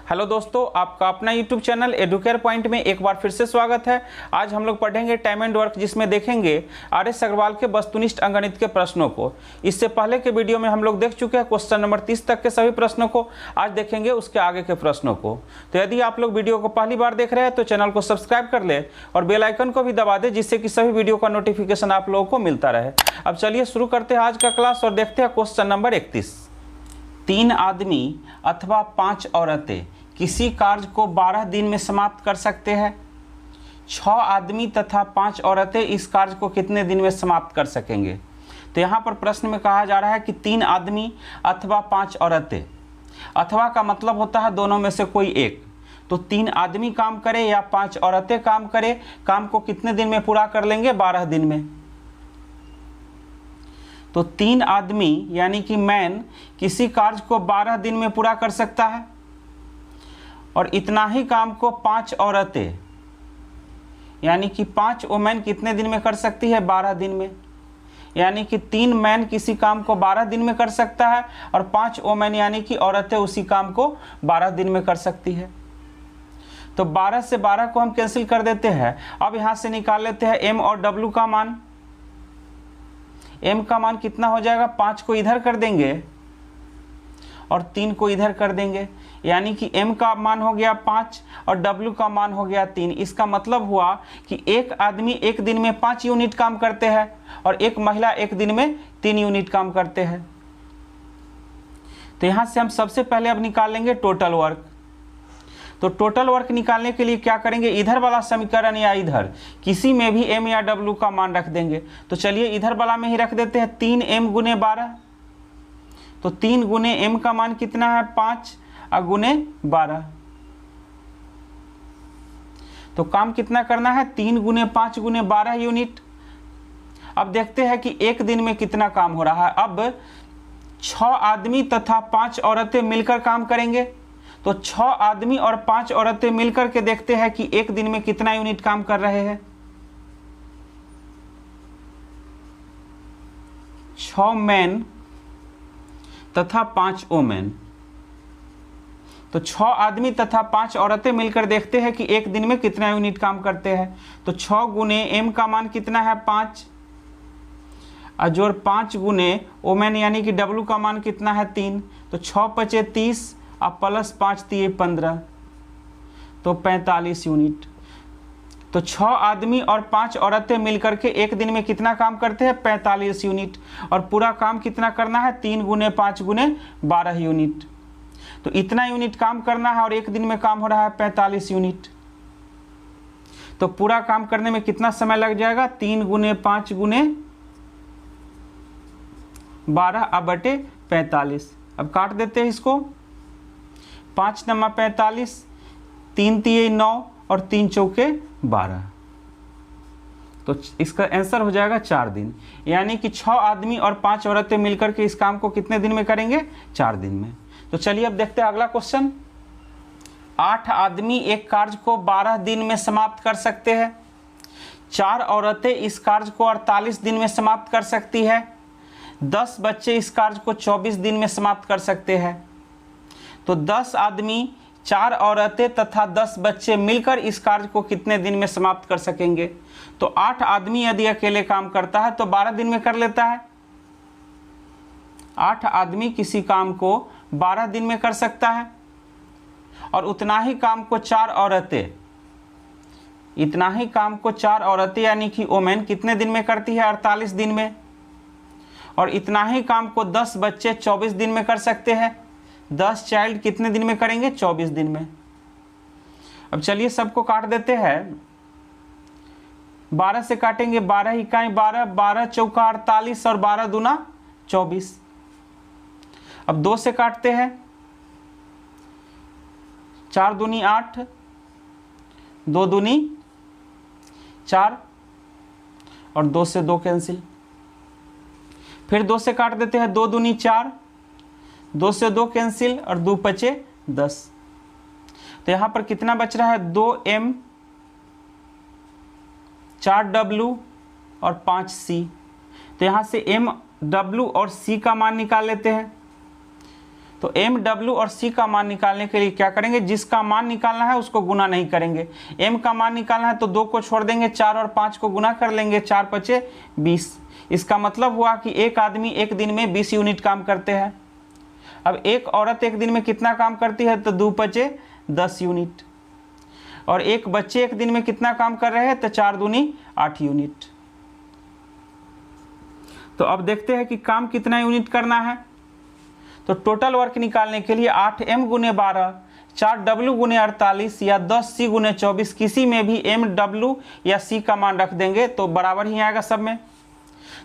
Hello दोस्तों, आपका अपना यूट्यूब चैनल एडुकेयर पॉइंट में एक बार फिर से स्वागत है। आज हम लोग पढ़ेंगे टाइम एंड वर्क, जिसमें देखेंगे आर.एस. अग्रवाल के वस्तुनिष्ठ अंकगणित के प्रश्नों को। इससे पहले के वीडियो में हम लोग देख चुके हैं क्वेश्चन नंबर 30 तक के सभी प्रश्नों को। आज देखेंगे उसके आगे के प्रश्नों को। तो यदि आप लोग वीडियो को पहली बार देख रहे हैं तो चैनल को सब्सक्राइब कर ले और बेल आइकन को भी दबा दे, जिससे कि सभी वीडियो का नोटिफिकेशन आप लोगों को मिलता रहे। अब चलिए शुरू करते हैं आज का क्लास और देखते हैं क्वेश्चन नंबर 31। 3 आदमी अथवा 5 औरतें किसी कार्य को 12 दिन में समाप्त कर सकते हैं। 6 आदमी तथा 5 औरतें इस कार्य को कितने दिन में समाप्त कर सकेंगे। तो यहाँ पर प्रश्न में कहा जा रहा है कि 3 आदमी अथवा 5 औरतें। अथवा का मतलब होता है दोनों में से कोई एक। तो 3 आदमी काम करे या 5 औरतें काम करे, काम को कितने दिन में पूरा कर लेंगे? 12 दिन में। तो 3 आदमी यानी कि मैन किसी कार्य को 12 दिन में पूरा कर सकता है, और इतना ही काम को 5 औरतें यानी कि 5 वुमेन कितने दिन में कर सकती है? 12 दिन में। यानी कि 3 मैन किसी काम को 12 दिन में कर सकता है और 5 वुमेन यानी कि औरतें उसी काम को 12 दिन में कर सकती है। तो 12 से 12 को हम कैंसिल कर देते हैं। अब यहां से निकाल लेते हैं एम और डब्ल्यू का मान। एम का मान कितना हो जाएगा? 5 को इधर कर देंगे और 3 को इधर कर देंगे, यानी कि m का मान हो गया 5 और w का मान हो गया 3। इसका मतलब हुआ कि एक आदमी एक दिन में 5 यूनिट काम करते हैं और एक महिला एक दिन में 3 यूनिट काम करते हैं। तो यहां से हम सबसे पहले अब निकाल लेंगे टोटल वर्क। तो टोटल वर्क निकालने के लिए क्या करेंगे? इधर वाला समीकरण या इधर किसी में भी m या w का मान रख देंगे। तो चलिए इधर वाला में ही रख देते हैं 3m गुने 12। तो 3 गुने m का मान कितना है? 5 गुने 12। तो काम कितना करना है? 3 गुने 5 गुने 12 यूनिट। अब देखते हैं कि एक दिन में कितना काम हो रहा है। अब 6 आदमी तथा 5 औरतें मिलकर काम करेंगे। तो 6 आदमी और 5 औरतें मिलकर के देखते हैं कि एक दिन में कितना यूनिट काम कर रहे हैं। 6 मैन तथा 5 वुमेन। तो 6 आदमी तथा 5 औरतें मिलकर देखते हैं कि एक दिन में कितना यूनिट काम करते हैं। तो 6 गुने m का मान कितना है? 5 और जोड़ 5 गुने वुमेन यानी कि w का मान कितना है? 3। तो 6 पचे 30 और प्लस 5 दिए 15, तो 45 यूनिट। तो 6 आदमी और 5 औरतें मिलकर के एक दिन में कितना काम करते हैं? 45 यूनिट। और पूरा काम कितना करना है? 3 गुने 5 गुने 12 यूनिट। तो इतना यूनिट काम करना है और एक दिन में काम हो रहा है 45 यूनिट। तो पूरा काम करने में कितना समय लग जाएगा? 3 गुने 5 गुने 12 बटे 45। अब काट देते हैं इसको। 5 नम्मा 45, 3 तिये 9 और 3 चौके 12। तो इसका आंसर हो जाएगा 4 दिन। यानी कि 6 आदमी और 5 औरतें मिलकर के इस काम को कितने दिन में करेंगे? 4 दिन में। तो चलिए अब देखते हैं अगला क्वेश्चन। 8 आदमी एक कार्य को 12 दिन में समाप्त कर सकते हैं। 4 औरतें इस कार्य को 48 दिन में समाप्त कर सकती है। 10 बच्चे इस कार्य को 24 दिन में समाप्त कर सकते हैं। तो 10 आदमी, 4 औरतें तथा 10 बच्चे मिलकर इस कार्य को कितने दिन में समाप्त कर सकेंगे? तो 8 आदमी यदि अकेले काम करता है तो 12 दिन में कर लेता है। 8 आदमी किसी काम को 12 दिन में कर सकता है, और उतना ही काम को 4 औरतें, इतना ही काम को 4 औरतें यानी कि वुमेन कितने दिन में करती है? 48 दिन में। और इतना ही काम को 10 बच्चे 24 दिन में कर सकते हैं। 10 चाइल्ड कितने दिन में करेंगे? 24 दिन में। अब चलिए सबको काट देते हैं। 12 से काटेंगे, 12 इकाई 12, 12 चौका 48 और 12 दूना 24। अब 2 से काटते हैं। 4 दूनी 8, 2 दूनी 4 और 2 से 2 कैंसिल। फिर 2 से काट देते हैं। 2 दूनी 4, 2 से 2 कैंसिल और 2 पचे 10। तो यहां पर कितना बच रहा है? 2m, 4w और 5c। तो यहां से m, w और c का मान निकाल लेते हैं। तो एम, डब्ल्यू और सी का मान निकालने के लिए क्या करेंगे, जिसका मान निकालना है उसको गुना नहीं करेंगे। एम का मान निकालना है तो 2 को छोड़ देंगे, 4 और 5 को गुना कर लेंगे, 4 पचे 20। इसका मतलब हुआ कि एक आदमी एक दिन में 20 यूनिट काम करते हैं। अब एक औरत एक दिन में कितना काम करती है, तो 2 पचे 10 यूनिट। और एक बच्चे एक दिन में कितना काम कर रहे हैं, तो 4 दूनी 8 यूनिट। तो अब देखते हैं कि काम कितना यूनिट करना है। तो टोटल वर्क निकालने के लिए 8m गुने 12, 4w गुने 48 या 10c गुने 24, किसी में भी m, w या c का मान रख देंगे तो बराबर ही आएगा सब में।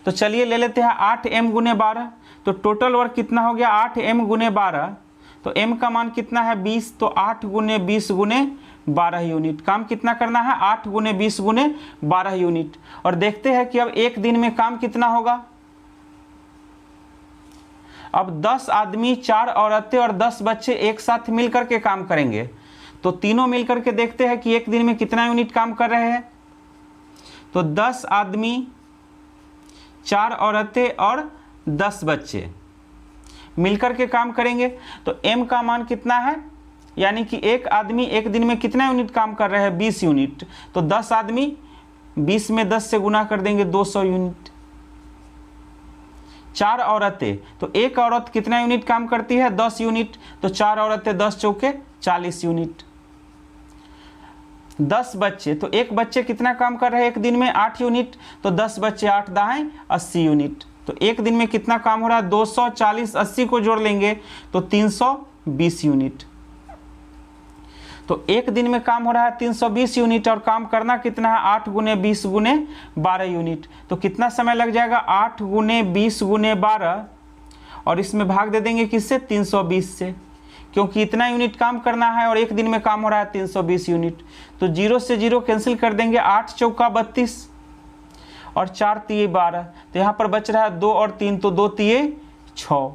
तो चलिए ले लेते हैं 8m गुने 12। तो टोटल वर्क कितना हो गया, 8m गुने 12। तो m का मान कितना है 20, तो 8 गुने 20 गुने 12 यूनिट। काम कितना करना है, 8 गुने 20 गुने 12 यूनिट। और देखते हैं कि अब एक दिन में काम कितना होगा। अब 10 आदमी, 4 औरतें और 10 बच्चे एक साथ मिलकर के काम करेंगे। तो तीनों मिलकर के देखते हैं कि एक दिन में कितना यूनिट काम कर रहे हैं। तो 10 आदमी, 4 औरतें और 10 बच्चे मिलकर के काम करेंगे। तो m का मान कितना है, यानी कि एक आदमी एक दिन में कितना यूनिट काम कर रहे हैं, 20 यूनिट। तो 10 आदमी 20 में 10 से गुना कर देंगे, 200 यूनिट। 4 औरतें, तो एक औरत कितना यूनिट काम करती है, 10 यूनिट। तो 4 औरतें 10 चौके 40 यूनिट। 10 बच्चे, तो एक बच्चे कितना काम कर रहे हैं एक दिन में, 8 यूनिट। तो 10 बच्चे 8 दाएं 80 यूनिट। तो एक दिन में कितना काम हो रहा है, 240, 80 को जोड़ लेंगे तो 320 यूनिट। तो एक दिन में काम हो रहा है 320 यूनिट और काम करना कितना है, 8 गुने 20 गुने 12 यूनिट। तो कितना समय लग जाएगा, 8 गुने 20 गुने 12 और इसमें भाग दे देंगे किससे, 320 से, क्योंकि इतना यूनिट काम करना है और एक दिन में काम हो रहा है 320 यूनिट। तो 0 से 0 कैंसिल कर देंगे, 8 चौका 32 और 4 तिये 12। तो यहाँ पर बच रहा है 2 और 3, तो 2 तिये 6।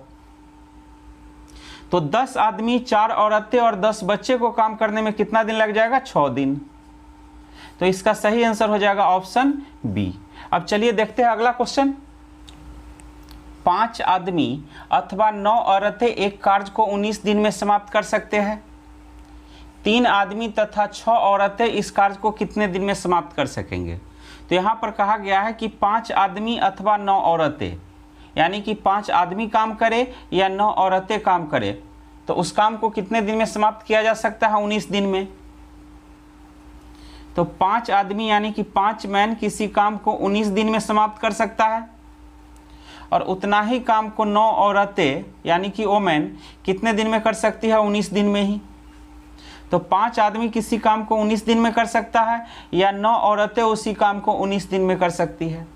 तो 10 आदमी, 4 औरतें और 10 बच्चे को काम करने में कितना दिन लग जाएगा, 6 दिन। तो इसका सही आंसर हो जाएगा ऑप्शन बी। अब चलिए देखते हैं अगला क्वेश्चन। 5 आदमी अथवा 9 औरतें एक कार्य को 19 दिन में समाप्त कर सकते हैं। 3 आदमी तथा 6 औरतें इस कार्य को कितने दिन में समाप्त कर सकेंगे। तो यहाँ पर कहा गया है कि 5 आदमी अथवा 9 औरतें, यानी कि 5 आदमी काम करे या 9 औरतें काम करे, तो उस काम को कितने दिन में समाप्त किया जा सकता है, 19 दिन में। तो 5 आदमी यानी कि 5 मैन किसी काम को 19 दिन में समाप्त कर सकता है और उतना ही काम को 9 औरतें यानी कि वोमेन कितने दिन में कर सकती है, 19 दिन में ही। तो 5 आदमी किसी काम को 19 दिन में कर सकता है या 9 औरतें उसी काम को 19 दिन में कर सकती है।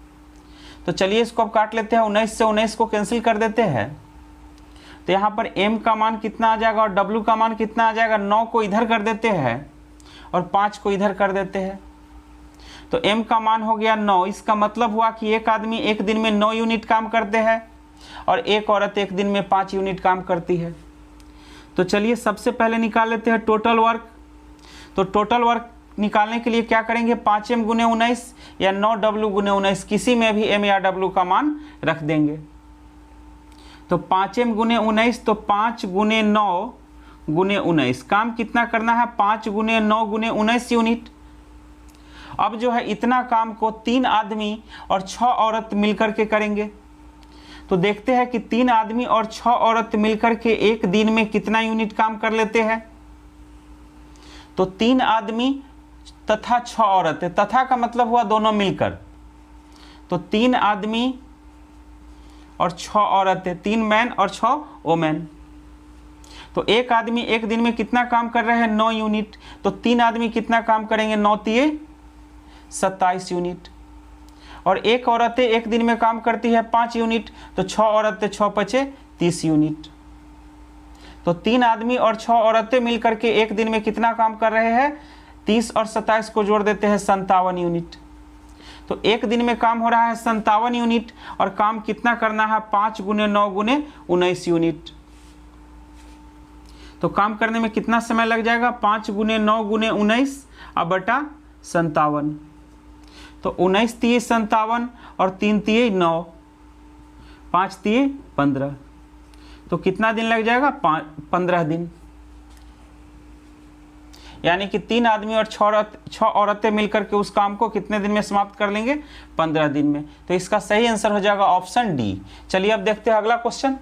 तो चलिए इसको अब काट लेते हैं, 19 से 19 को कैंसिल कर देते हैं। तो यहाँ पर m का मान कितना आ जाएगा और w का मान कितना आ जाएगा, 9 को इधर कर देते हैं और 5 को इधर कर देते हैं। तो m का मान हो गया 9। इसका मतलब हुआ कि एक आदमी एक दिन में 9 यूनिट काम करते हैं और एक औरत एक दिन में 5 यूनिट काम करती है। तो चलिए सबसे पहले निकाल लेते हैं टोटल वर्क। तो टोटल वर्क निकालने के लिए क्या करेंगे, 5m गुने 19 या 9w गुने 19, किसी में भी m या w का मान रख देंगे। तो 5m गुने 19, तो 5 गुने 9 गुने 19, काम कितना करना है, 5 गुने 9 गुने 19 यूनिट। अब जो है इतना काम को 3 आदमी और 6 औरत मिलकर के करेंगे। तो देखते हैं कि 3 आदमी और 6 औरत मिलकर के एक दिन में कितना यूनिट काम कर लेते हैं। तो 3 आदमी तथा 6 औरतें, तथा का मतलब हुआ दोनों मिलकर। तो 3 आदमी और 6 औरतें, 3 मैन और 6 वोमेन। तो एक आदमी एक दिन में कितना काम कर रहे हैं, 9 यूनिट। तो 3 आदमी कितना काम करेंगे, 9 तिये 27 यूनिट। और एक औरतें एक दिन में काम करती है 5 यूनिट। तो 6 औरतें 6 पचे 30 यूनिट। तो 3 आदमी और 6 औरतें मिलकर के एक दिन में कितना काम कर रहे हैं, 30 और 27 को जोड़ देते हैं 57 यूनिट। तो एक दिन में काम हो रहा है 57 यूनिट और काम कितना करना है, 5 गुने 9 गुने 19 यूनिट। तो काम करने में कितना समय लग जाएगा, 5 गुने 9 गुने 19 अब बटा 57। तो 19 तिये 57 और 3 तिये 9, 5 तिये 15। तो कितना दिन लग जाएगा? 15 दिन। यानी कि 3 आदमी और 6 औरतें मिलकर के उस काम को कितने दिन में समाप्त कर लेंगे? 15 दिन में। तो इसका सही आंसर हो जाएगा ऑप्शन डी। चलिए अब देखते हैं अगला क्वेश्चन।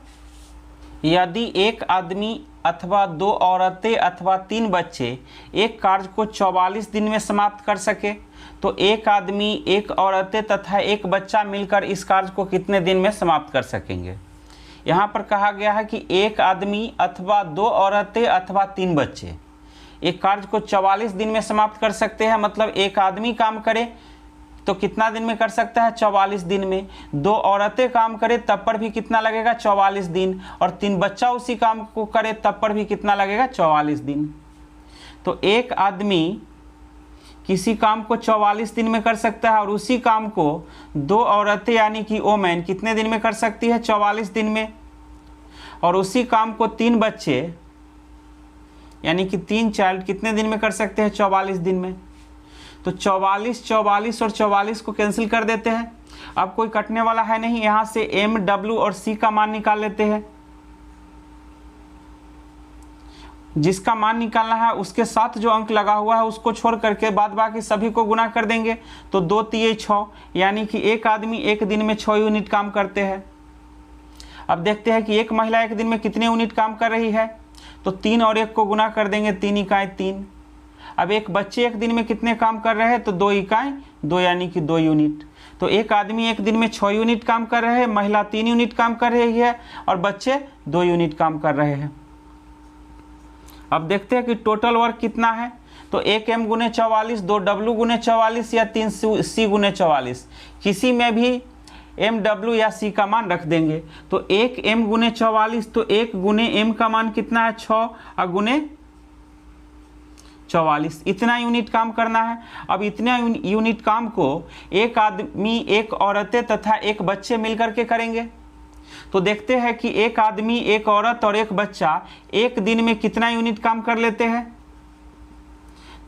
यदि एक आदमी अथवा 2 औरतें अथवा 3 बच्चे एक कार्य को 44 दिन में समाप्त कर सके तो एक आदमी, एक औरतें तथा एक बच्चा मिलकर इस कार्य को कितने दिन में समाप्त कर सकेंगे? यहाँ पर कहा गया है कि एक आदमी अथवा 2 औरतें अथवा 3 बच्चे एक कार्य को 44 दिन में समाप्त कर सकते हैं। मतलब एक आदमी काम करे तो कितना दिन में कर सकता है? 44 दिन में। 2 औरतें काम करे तब पर भी कितना लगेगा? 44 दिन। और 3 बच्चा उसी काम को करे तब पर भी कितना लगेगा? 44 दिन। तो एक आदमी किसी काम को 44 दिन में कर सकता है और उसी काम को 2 औरतें यानी कि वोमेन कितने दिन में कर सकती है? 44 दिन में। और उसी काम को 3 बच्चे यानी कि 3 चाइल्ड कितने दिन में कर सकते हैं? 44 दिन में। तो 44, 44 और 44 को कैंसिल कर देते हैं। अब कोई कटने वाला है नहीं। यहाँ से एम, डब्ल्यू और सी का मान निकाल लेते हैं। जिसका मान निकालना है उसके साथ जो अंक लगा हुआ है उसको छोड़ करके बाद बाकी सभी को गुना कर देंगे। तो 2 तिये 6 यानी कि एक आदमी एक दिन में 6 यूनिट काम करते हैं। अब देखते हैं कि एक महिला एक दिन में कितने यूनिट काम कर रही है। तो 3 और 1 को गुना कर देंगे, 3 इकाई 3। अब एक बच्चे एक दिन में कितने काम कर रहे हैं? तो 2 इकाई 2 यानी कि 2 यूनिट। तो एक आदमी एक दिन में 6 यूनिट काम कर रहे हैं, महिला 3 यूनिट काम कर रही है और बच्चे 2 यूनिट काम कर रहे हैं। अब देखते हैं कि टोटल वर्क कितना है। तो 1 m गुने 44, 2 w गुने 44 या 3 c गुने 44, किसी में भी m, w या c का मान रख देंगे। तो 1 m गुने 44, तो 1 गुने m का मान कितना है? 6 और गुने 44, इतना यूनिट काम करना है। अब इतना यूनिट काम को एक आदमी, एक औरतें तथा एक बच्चे मिलकर के करेंगे। तो देखते हैं कि एक आदमी, एक औरत और एक बच्चा एक दिन में कितना यूनिट काम कर लेते हैं।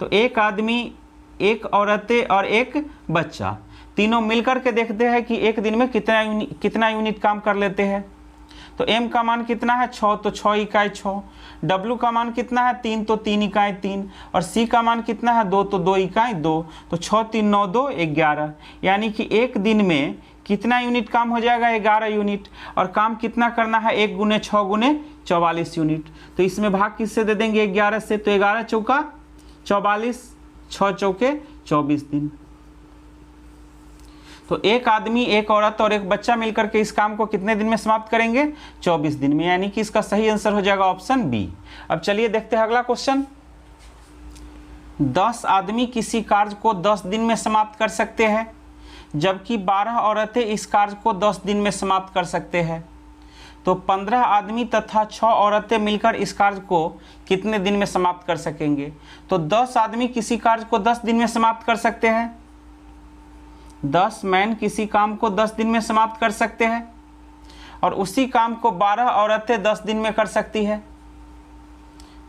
तो एक आदमी, एक औरतें और एक बच्चा तीनों मिलकर के देखते हैं कि एक दिन में कितना यूनिट काम कर लेते हैं। तो m का मान कितना है? 6, तो 6 इकाई 6। w का मान कितना है? 3, तो 3 इकाई 3। और c का मान कितना है? 2, तो 2 इकाई 2। तो 6, 3, 9, 2, 11। यानी कि एक दिन में कितना यूनिट काम हो जाएगा? 11 यूनिट। और काम कितना करना है? 1 गुने 6 गुने 44 यूनिट। तो इसमें भाग किससे दे देंगे? 11 से। तो 11 चौका 44, 6 चौके 24 दिन। तो एक आदमी, एक औरत और एक बच्चा मिलकर के इस काम को कितने दिन में समाप्त करेंगे? 24 दिन में। यानी कि इसका सही आंसर हो जाएगा ऑप्शन बी। अब चलिए देखते हैं अगला क्वेश्चन। 10 आदमी किसी कार्य को 10 दिन में समाप्त कर सकते हैं, जबकि 12 औरतें इस कार्य को 10 दिन में समाप्त कर सकते हैं। तो 15 आदमी तथा 6 औरतें मिलकर इस कार्य को कितने दिन में समाप्त कर सकेंगे? तो 10 आदमी किसी कार्य को 10 दिन में समाप्त कर सकते हैं। 10 मैन किसी काम को 10 दिन में समाप्त कर सकते हैं और उसी काम को 12 औरतें 10 दिन में कर सकती है।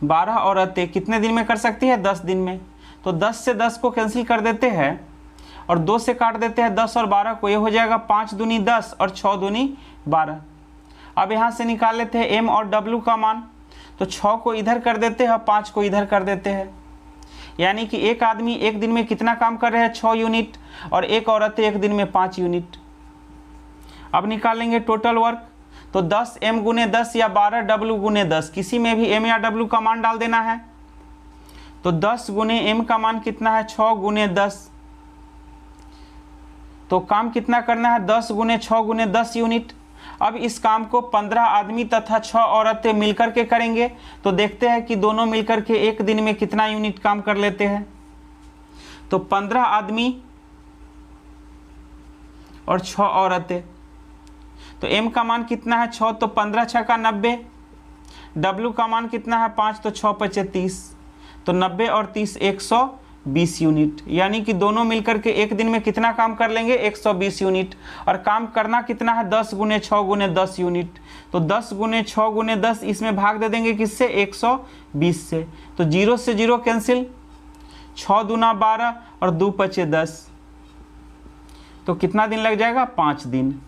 12 औरतें कितने दिन में कर सकती है? 10 दिन में। तो 10 से 10 को कैंसिल कर देते हैं और 2 से काट देते हैं 10 और 12 को। ये हो जाएगा 5 दूनी 10 और 6 दूनी 12। अब यहाँ से निकाल लेते हैं m और w का मान। तो 6 को इधर कर देते हैं और 5 को इधर कर देते हैं। यानी कि एक आदमी एक दिन में कितना काम कर रहे हैं? 6 यूनिट। और एक औरतें एक दिन में 5 यूनिट। अब निकालेंगे टोटल वर्क। तो 10 m गुने 10 या 12 w गुने 10, किसी में भी m या w का मान डाल देना है। तो 10 गुने m का मान कितना है? 6 गुने 10। तो काम कितना करना है? 10 गुने 6 गुने 10 यूनिट। अब इस काम को 15 आदमी तथा 6 औरतें मिलकर के करेंगे। तो देखते हैं कि दोनों मिलकर के एक दिन में कितना यूनिट काम कर लेते हैं। तो 15 आदमी और 6 औरतें। तो m का मान कितना है? 6, तो 15 6 का 90। w का मान कितना है? 5, तो 6 5 30। तो 90 और 30 120 यूनिट। यानी कि दोनों मिलकर के एक दिन में कितना काम कर लेंगे? 120 यूनिट। और काम करना कितना है? 10 गुने 6 गुने 10 यूनिट। तो 10 गुने 6 गुने 10, इसमें भाग दे देंगे किससे? 120 से। तो 0 से 0 कैंसिल। 6 दूना 12 और 2 5 10। तो कितना दिन लग जाएगा? 5 दिन।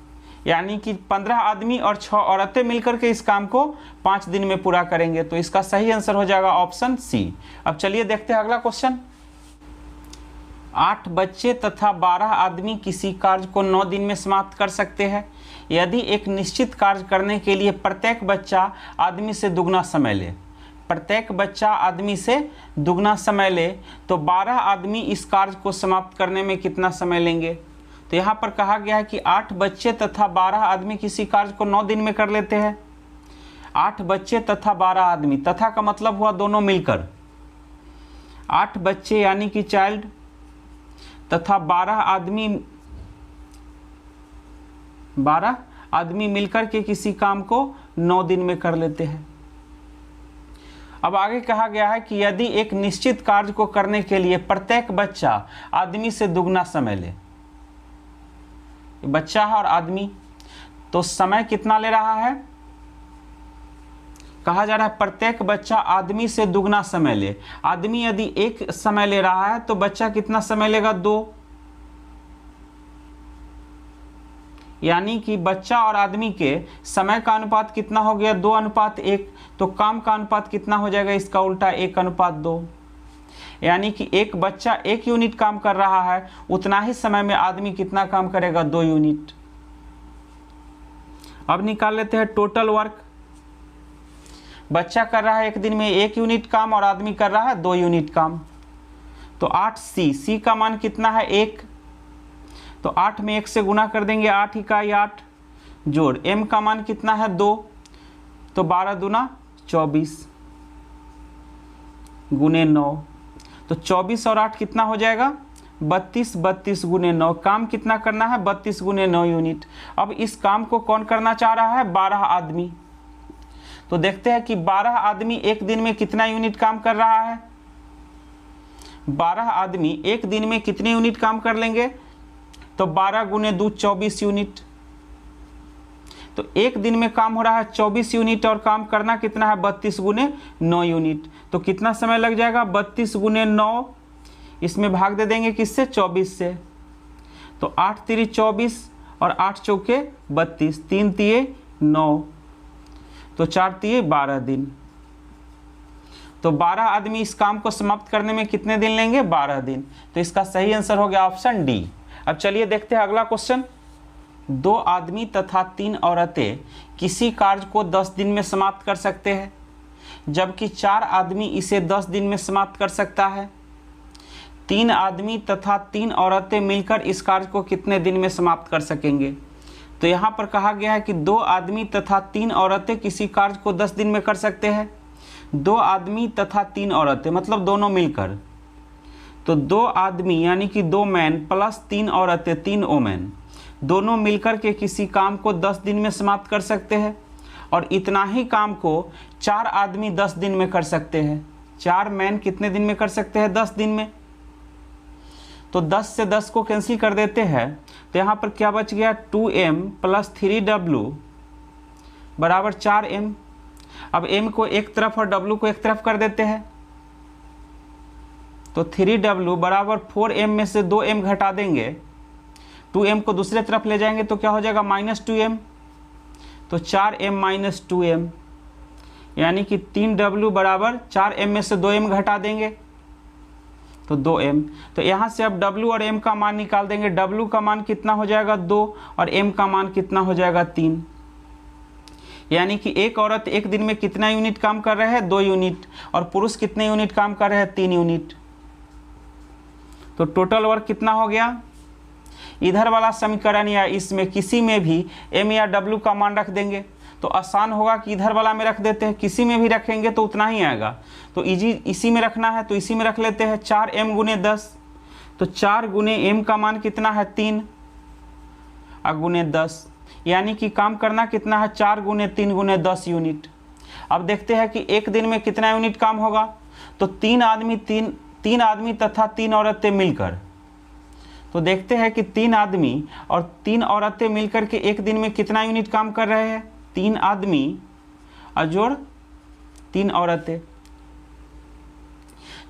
यानी कि 15 आदमी और 6 औरतें मिलकर के इस काम को 5 दिन में पूरा करेंगे। तो इसका सही आंसर हो जाएगा ऑप्शन सी। अब चलिए देखते हैं अगला क्वेश्चन। 8 बच्चे तथा 12 आदमी किसी कार्य को 9 दिन में समाप्त कर सकते हैं यदि एक निश्चित कार्य करने के लिए प्रत्येक बच्चा आदमी से दुगना समय ले। प्रत्येक बच्चा आदमी से दुगना समय ले तो 12 आदमी इस कार्य को समाप्त करने में कितना समय लेंगे। तो यहाँ पर कहा गया है कि 8 बच्चे तथा 12 आदमी किसी कार्य को 9 दिन में कर लेते हैं। 8 बच्चे तथा 12 आदमी, तथा का मतलब हुआ दोनों मिलकर। 8 बच्चे यानी कि चाइल्ड तथा 12 आदमी मिलकर के किसी काम को 9 दिन में कर लेते हैं। अब आगे कहा गया है कि यदि एक निश्चित कार्य को करने के लिए प्रत्येक बच्चा आदमी से दुगना समय ले, बच्चा है और आदमी, तो समय कितना ले रहा है, कहा जा रहा है प्रत्येक बच्चा आदमी से दुगना समय ले। आदमी यदि 1 समय ले रहा है तो बच्चा कितना समय लेगा, 2। यानी कि बच्चा और आदमी के समय का अनुपात कितना हो गया, 2:1। तो काम का अनुपात कितना हो जाएगा, इसका उल्टा 1:2। यानी कि एक बच्चा 1 यूनिट काम कर रहा है, उतना ही समय में आदमी कितना काम करेगा, 2 यूनिट। अब निकाल लेते हैं टोटल वर्क। बच्चा कर रहा है एक दिन में 1 यूनिट काम और आदमी कर रहा है 2 यूनिट काम। तो 8C का मान कितना है, 1। तो 8 में 1 से गुना कर देंगे, 8 इकाई 8 जोड़ m का मान कितना है, 2। तो 12 दूना 24 गुने 9। तो 24 और 8 कितना हो जाएगा, 32। 32 गुने 9, काम कितना करना है, 32 गुने 9 यूनिट। अब इस काम को कौन करना चाह रहा है, 12 आदमी। तो देखते हैं कि 12 आदमी एक दिन में कितना यूनिट काम कर रहा है। 12 आदमी एक दिन में कितने यूनिट काम कर लेंगे, तो 12 गुने 2 24 यूनिट। तो एक दिन में काम हो रहा है 24 यूनिट और काम करना कितना है, 32 गुने 9 यूनिट। तो कितना समय लग जाएगा, 32 गुने 9, इसमें भाग दे देंगे किससे, 24 से। तो 8 3 24 और 8 चौके 32, 3 तिये 9, तो 4 तिये 12 दिन। तो 12 आदमी इस काम को समाप्त करने में कितने दिन लेंगे, 12 दिन। तो इसका सही आंसर हो गया ऑप्शन डी। अब चलिए देखते हैं अगला क्वेश्चन। 2 आदमी तथा 3 औरतें किसी कार्य को 10 दिन में समाप्त कर सकते हैं जबकि 4 आदमी इसे 10 दिन में समाप्त कर सकता है। 3 आदमी तथा 3 औरतें मिलकर इस कार्य को कितने दिन में समाप्त कर सकेंगे। तो यहाँ पर कहा गया है कि 2 आदमी तथा 3 औरतें किसी कार्य को 10 दिन में कर सकते हैं। 2 आदमी तथा 3 औरतें मतलब दोनों मिलकर। तो 2 आदमी यानी कि 2 मैन प्लस 3 औरतें 3 वोमेन, दोनों मिलकर के किसी काम को 10 दिन में समाप्त कर सकते हैं। और इतना ही काम को 4 आदमी 10 दिन में कर सकते हैं। 4 मैन कितने दिन में कर सकते हैं, 10 दिन में। तो 10 से 10 को कैंसिल कर देते हैं। तो यहाँ पर क्या बच गया, 2m प्लस 3w बराबर 4m। अब m को एक तरफ और w को एक तरफ कर देते हैं। तो 3w बराबर 4m में से 2m घटा देंगे, 2m को दूसरे तरफ ले जाएंगे तो क्या हो जाएगा, -2m। तो 4m माइनस 2m यानी कि 3w बराबर 4m में से 2m घटा देंगे तो 2m। तो यहाँ से अब w और m का मान निकाल देंगे। w का मान कितना हो जाएगा, 2, और m का मान कितना हो जाएगा, 3। यानी कि एक औरत एक दिन में कितना यूनिट काम कर रहे हैं, 2 यूनिट, और पुरुष कितने यूनिट काम कर रहे हैं, 3 यूनिट। तो टोटल वर्क कितना हो गया। इधर वाला समीकरण या इसमें किसी में भी m या w का मान रख देंगे तो आसान होगा कि इधर वाला में रख देते हैं, किसी में भी रखेंगे तो उतना ही आएगा। तो इसी में रखना है तो इसी में रख लेते हैं, 4m गुने 10। तो 4 गुने m का मान कितना है, 3 और गुने 10, यानी कि काम करना कितना है, 4 गुने 3 गुने 10 यूनिट। अब देखते हैं कि एक दिन में कितना यूनिट काम होगा। तो 3 आदमी तथा 3 औरतें मिलकर, तो देखते हैं कि 3 आदमी और 3 औरतें मिलकर के एक दिन में कितना यूनिट काम कर रहे हैं, 3 आदमी और जोड़ 3 औरतें।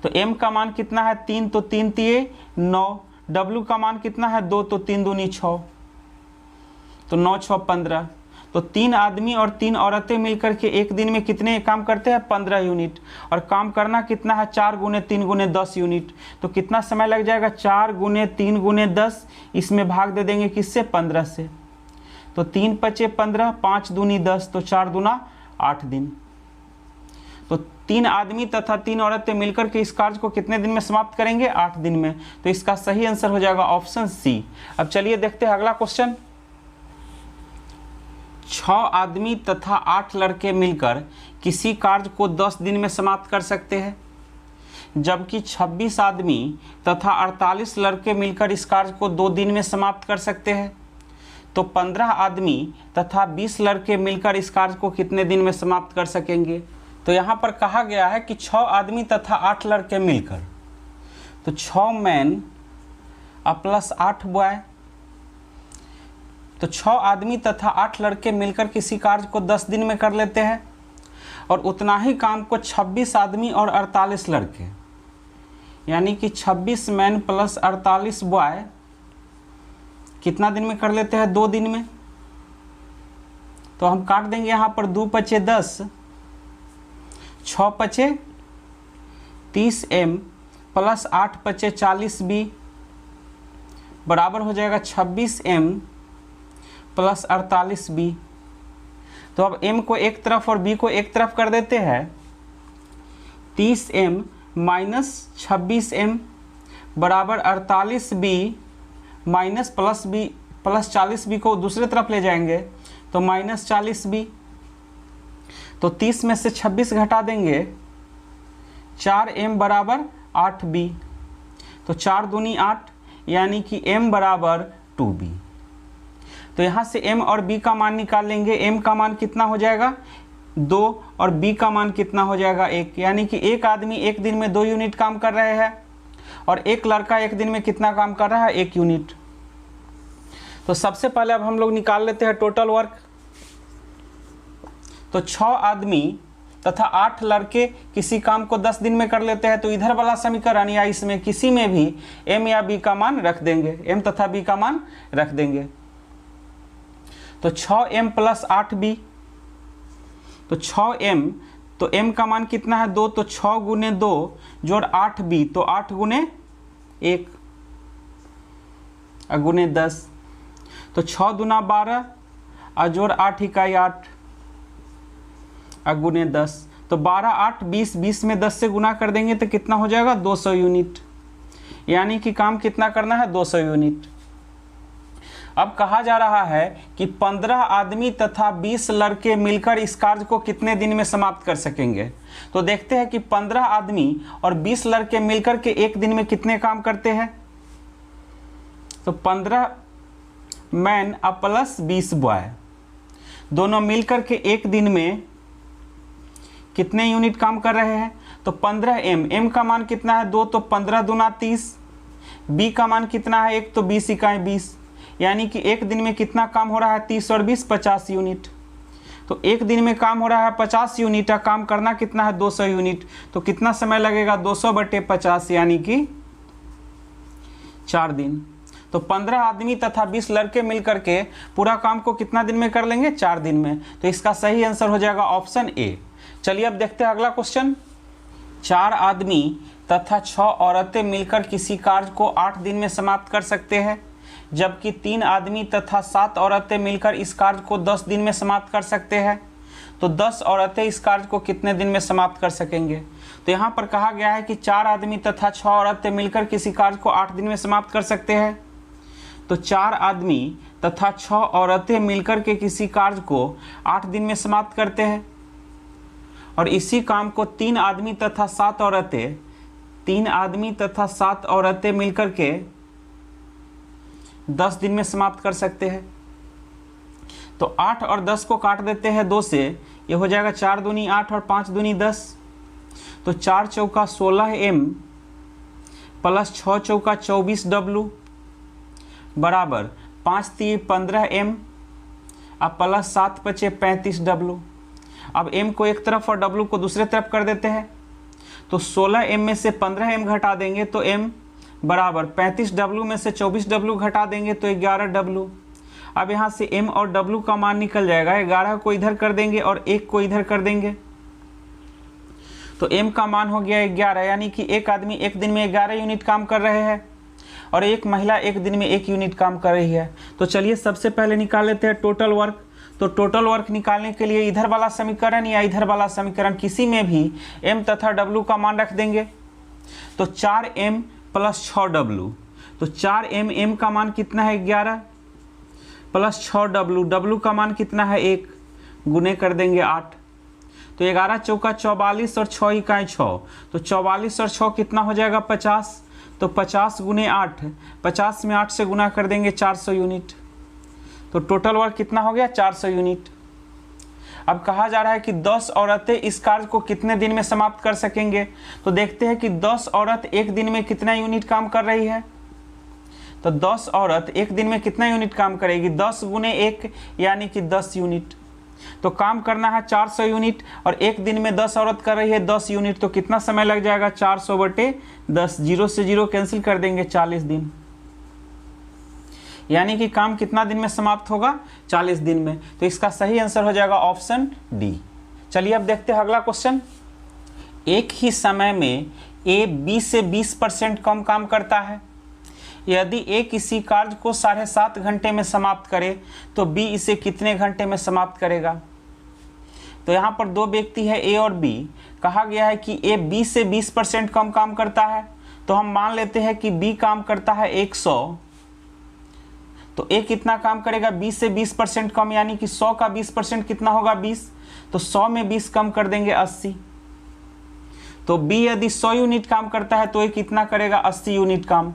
तो m का मान कितना है, 3, तो 3 तिये 9, w का मान कितना है, 2, तो 3 दूनी 6। तो 9 6 15। तो 3 आदमी और 3 औरतें मिलकर के एक दिन में कितने काम करते हैं? 15 यूनिट। और काम करना कितना है? 4 गुने 3 गुने 10 यूनिट। तो कितना समय लग जाएगा? 4 गुने 3 गुने 10, इसमें भाग दे देंगे किससे? 15 से। तो 3 पचे 15, 5 दूनी 10, तो 4 दूना 8 दिन। तो 3 आदमी तथा 3 औरतें मिलकर के इस कार्य को कितने दिन में समाप्त करेंगे? 8 दिन में। तो इसका सही आंसर हो जाएगा ऑप्शन सी। अब चलिए देखते हैं अगला क्वेश्चन। 6 आदमी तथा 8 लड़के मिलकर किसी कार्य को 10 दिन में समाप्त कर सकते हैं, जबकि 26 आदमी तथा 48 लड़के मिलकर इस कार्य को 2 दिन में समाप्त कर सकते हैं। तो 15 आदमी तथा 20 लड़के मिलकर इस कार्य को कितने दिन में समाप्त कर सकेंगे? तो यहाँ पर कहा गया है कि 6 आदमी तथा 8 लड़के मिलकर, तो 6 मैन प्लस 8 बॉय, तो 6 आदमी तथा 8 लड़के मिलकर किसी कार्य को 10 दिन में कर लेते हैं, और उतना ही काम को 26 आदमी और 48 लड़के, यानी कि 26 मैन प्लस 48 बॉय कितना दिन में कर लेते हैं? 2 दिन में। तो हम काट देंगे यहाँ पर 2 पचे 10, 6 पचे 30 m प्लस 8 पचे 40 b बराबर हो जाएगा 26 m प्लस 48 b। तो अब m को एक तरफ और b को एक तरफ कर देते हैं। 30 m माइनस 26 m बराबर 48 b minus plus b plus 40 b को दूसरी तरफ ले जाएंगे तो माइनस 40 b। तो 30 में से 26 घटा देंगे, 4m बराबर 8b। तो 4 दूनी 8, यानी कि m बराबर 2b। तो यहाँ से m और b का मान निकाल लेंगे। m का मान कितना हो जाएगा? 2, और b का मान कितना हो जाएगा? 1। यानी कि एक आदमी एक दिन में 2 यूनिट काम कर रहे हैं, और एक लड़का एक दिन में कितना काम कर रहा है? 1 यूनिट। तो सबसे पहले अब हम लोग निकाल लेते हैं टोटल वर्क। तो 6 आदमी तथा 8 लड़के किसी काम को 10 दिन में कर लेते हैं, तो इधर वाला समीकरण या इसमें किसी में भी m या b का मान रख देंगे, m तथा b का मान रख देंगे। तो 6m प्लस 8b, तो 6m, तो m का मान कितना है? 2, तो 6 गुने 2 जोड़ 8b, तो 8 गुने 1 गुने 10, तो 6 दूना 12 और जोड़ 8 इकाई 8 गुने 10। तो 12 8 20, 20 में 10 से गुना कर देंगे तो कितना हो जाएगा? 200 यूनिट। यानी कि काम कितना करना है? 200 यूनिट। अब कहा जा रहा है कि 15 आदमी तथा 20 लड़के मिलकर इस कार्य को कितने दिन में समाप्त कर सकेंगे। तो देखते हैं कि 15 आदमी और 20 लड़के मिलकर के एक दिन में कितने काम करते हैं। तो 15 मैन प्लस 20 बॉय, दोनों मिलकर के एक दिन में कितने यूनिट काम कर रहे हैं? तो 15m, m का मान कितना है? 2, तो 15 दूना 30, b का मान कितना है? 1, तो 20 इकाई 20, यानी कि एक दिन में कितना काम हो रहा है? 30 और 20 50 यूनिट। तो एक दिन में काम हो रहा है 50 यूनिट, काम करना कितना है? 200 यूनिट। तो कितना समय लगेगा? 200/50, यानी कि 4 दिन। तो 15 आदमी तथा 20 लड़के मिलकर के पूरा काम को कितना दिन में कर लेंगे? 4 दिन में। तो इसका सही आंसर हो जाएगा ऑप्शन ए। चलिए अब देखते हैं अगला क्वेश्चन। 4 आदमी तथा 6 औरतें मिलकर किसी कार्य को 8 दिन में समाप्त कर सकते हैं, जबकि 3 आदमी तथा 7 औरतें मिलकर इस कार्य को 10 दिन में समाप्त कर सकते हैं। तो 10 औरतें इस कार्य को कितने दिन में समाप्त कर सकेंगे? तो यहाँ पर कहा गया है कि 4 आदमी तथा 6 औरतें मिलकर किसी कार्य को 8 दिन में समाप्त कर सकते हैं। तो 4 आदमी तथा 6 औरतें मिलकर के किसी कार्य को 8 दिन में समाप्त करते हैं, और इसी काम को 3 आदमी तथा 7 औरतें मिलकर के 10 दिन में समाप्त कर सकते हैं। तो 8 और 10 को काट देते हैं 2 से, ये हो जाएगा 4 दूनी 8 और 5 दूनी 10। तो 4 चौका 16m प्लस 6 चौका 24w बराबर 5 3 15m अब प्लस 7 5 35w। अब m को एक तरफ और w को दूसरे तरफ कर देते हैं। तो 16m में से 15m घटा देंगे तो m बराबर 35w में से 24w घटा देंगे तो 11w। अब यहाँ से m और w का मान निकल जाएगा। 11 को इधर कर देंगे और 1 को इधर कर देंगे, तो m का मान हो गया 11, यानी कि एक आदमी एक दिन में 11 यूनिट काम कर रहे हैं और एक महिला एक दिन में 1 यूनिट काम कर रही है। तो चलिए सबसे पहले निकाल लेते हैं टोटल वर्क। तो टोटल वर्क निकालने के लिए इधर वाला समीकरण या इधर वाला समीकरण किसी में भी m तथा w का मान रख देंगे। तो 4m प्लस 6w, तो 4m, m का मान कितना है 11 प्लस 6w, w का मान कितना है 1, गुने कर देंगे 8। तो 11 चौका 44 और 6 इकाई 6, तो 44 और 6 कितना हो जाएगा 50। तो 50 गुने 8, 50 में 8 से गुना कर देंगे 400 यूनिट। तो टोटल वर्क कितना हो गया 400 यूनिट। अब कहा जा रहा है कि 10 औरतें इस कार्य को कितने दिन में समाप्त कर सकेंगे। तो देखते हैं कि 10 औरत एक दिन में कितना यूनिट काम कर रही है। तो 10 औरत एक दिन में कितना यूनिट काम करेगी, 10 गुने 1 यानी कि 10 यूनिट। तो काम करना है 400 यूनिट और एक दिन में 10 औरत कर रही है 10 यूनिट, तो कितना समय लग जाएगा 400/10, 0 से 0 कैंसिल कर देंगे, 40 दिन। यानी कि काम कितना दिन में समाप्त होगा 40 दिन में। तो इसका सही आंसर हो जाएगा ऑप्शन डी। चलिए अब देखते हैं अगला क्वेश्चन। एक ही समय में ए बी से 20% कम काम करता है। यदि ए किसी कार्य को 7.5 घंटे में समाप्त करे तो बी इसे कितने घंटे में समाप्त करेगा। तो यहाँ पर दो व्यक्ति है ए और बी। कहा गया है कि ए बी से 20% कम काम करता है। तो हम मान लेते हैं कि बी काम करता है 100, तो ए कितना काम करेगा 20 से 20% कम, यानी कि 100 का 20% कितना होगा 20। तो 100 में 20 कम कर देंगे 80। तो बी यदि 100 यूनिट काम करता है तो ए कितना करेगा 80 यूनिट काम।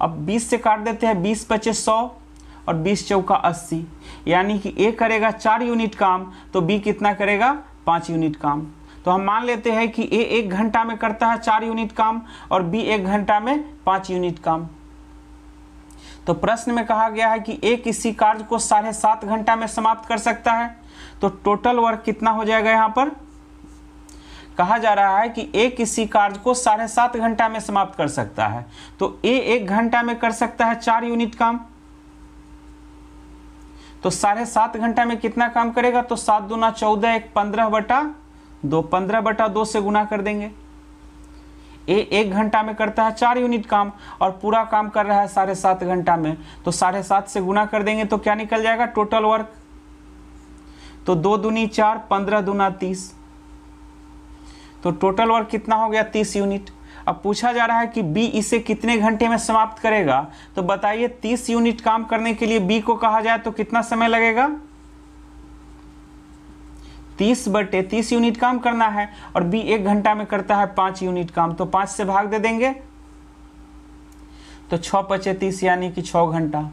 अब 20 से काट देते हैं, 20 बचे 100 और 20 चौका 80, यानी कि ए करेगा 4 यूनिट काम तो बी कितना करेगा 5 यूनिट काम। तो हम मान लेते हैं कि ए 1 घंटा में करता है 4 यूनिट काम और बी 1 घंटा में 5 यूनिट काम। तो प्रश्न में कहा गया है कि ए किसी कार्य को 7.5 घंटा में समाप्त कर सकता है। तो टोटल वर्क कितना हो जाएगा, यहाँ पर कहा जा रहा है कि ए किसी कार्य को 7.5 घंटा में समाप्त कर सकता है। तो ए 1 घंटा में कर सकता है 4 यूनिट काम, तो 7.5 घंटा में कितना काम करेगा। तो 7 दूना 14, 15/2, 15/2 से गुना कर देंगे। ए 1 घंटा में करता है 4 यूनिट काम और पूरा काम कर रहा है 7.5 घंटा में, तो 7.5 से गुना कर देंगे तो क्या निकल जाएगा टोटल वर्क। तो 2 दूनी 4, 15 दूना 30, तो टोटल वर्क कितना हो गया 30 यूनिट। अब पूछा जा रहा है कि बी इसे कितने घंटे में समाप्त करेगा। तो बताइए 30 यूनिट काम करने के लिए बी को कहा जाए तो कितना समय लगेगा, 30/30 यूनिट काम करना है और बी 1 घंटा में करता है 5 यूनिट काम। तो 5 से भाग दे देंगे तो 6 × 30 यानी कि 6 घंटा।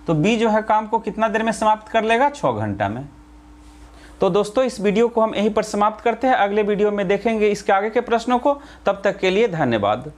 तो बी जो है काम को कितना देर में समाप्त कर लेगा 6 घंटा में। तो दोस्तों इस वीडियो को हम यहीं पर समाप्त करते हैं। अगले वीडियो में देखेंगे इसके आगे के प्रश्नों को। तब तक के लिए धन्यवाद।